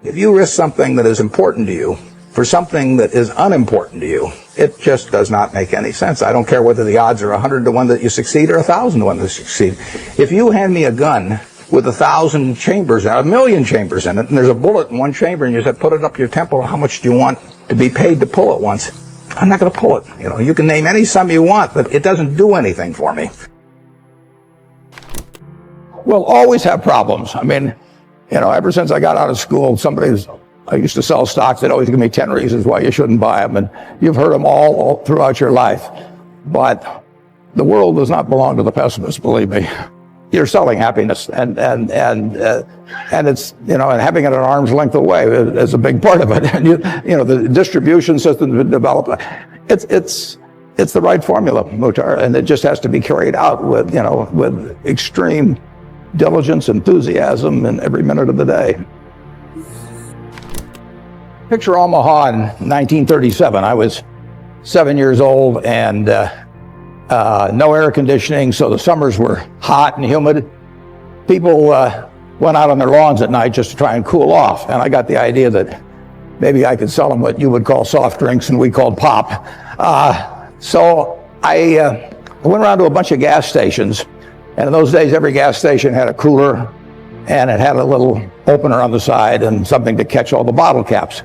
If you risk something that is important to you for something that is unimportant to you, it just does not make any sense. I don't care whether the odds are 100 to 1 that you succeed or 1,000 to 1 that you succeed. If you hand me a gun with 1,000 chambers, 1,000,000 chambers in it, and there's a bullet in one chamber, and you said, put it up your temple, how much do you want to be paid to pull it once? I'm not going to pull it. You can name any sum you want, but it doesn't do anything for me. We'll always have problems. I mean, ever since I got out of school, I used to sell stocks. They'd always give me 10 reasons why you shouldn't buy them. And you've heard them all throughout your life. But the world does not belong to the pessimists, believe me. You're selling happiness, and it's, and having it at arm's length away is a big part of it. And the distribution system has been developed. It's the right formula, Muhtar, and it just has to be carried out with extreme diligence, enthusiasm, in every minute of the day. Picture Omaha in 1937. I was 7 years old, and no air conditioning, so the summers were hot and humid. People went out on their lawns at night just to try and cool off, and I got the idea that maybe I could sell them what you would call soft drinks and we called pop. So I went around to a bunch of gas stations, and in those days every gas station had a cooler, and it had a little opener on the side and something to catch all the bottle caps.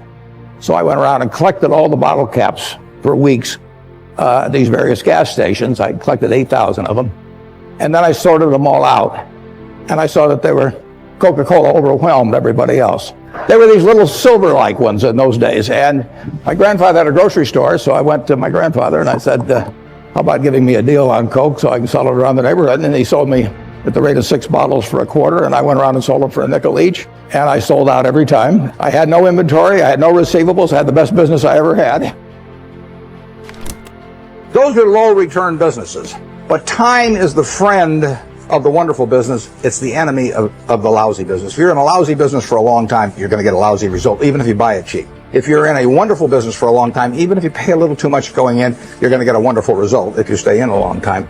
So I went around and collected all the bottle caps for weeks at these various gas stations. I collected 8,000 of them. And then I sorted them all out. And I saw that they were Coca-Cola overwhelmed everybody else. They were these little silver-like ones in those days. And my grandfather had a grocery store, so I went to my grandfather and I said, how about giving me a deal on Coke so I can sell it around the neighborhood? And he sold me at the rate of 6 bottles for $0.25, and I went around and sold them for $0.05 each. And I sold out every time. I had no inventory, I had no receivables, I had the best business I ever had. Those are low return businesses. But time is the friend of the wonderful business. It's the enemy of the lousy business. If you're in a lousy business for a long time, you're going to get a lousy result, even if you buy it cheap. If you're in a wonderful business for a long time, even if you pay a little too much going in, you're going to get a wonderful result if you stay in a long time.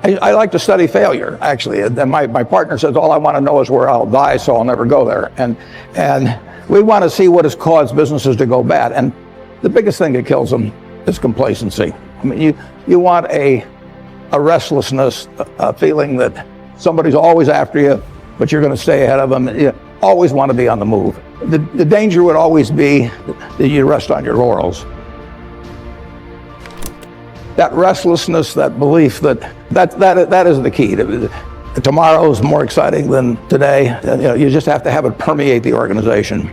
I like to study failure, actually. And my partner says, all I want to know is where I'll die, so I'll never go there. And we want to see what has caused businesses to go bad. And the biggest thing that kills them is complacency. I mean, you want a restlessness, a feeling that somebody's always after you, but you're going to stay ahead of them. You always want to be on the move. The danger would always be that you rest on your laurels. That restlessness, that belief that is the key. Tomorrow is more exciting than today. You just have to have it permeate the organization.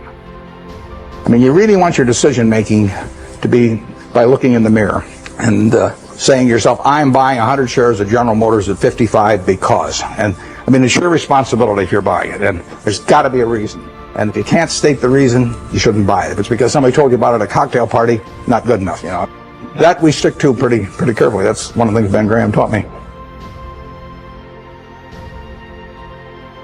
I mean, you really want your decision making to be by looking in the mirror and saying to yourself, I'm buying 100 shares of General Motors at 55 because. And I mean, it's your responsibility if you're buying it, and there's got to be a reason. And if you can't state the reason, you shouldn't buy it. If it's because somebody told you about it at a cocktail party, not good enough, That we stick to pretty carefully. That's one of the things Ben Graham taught me.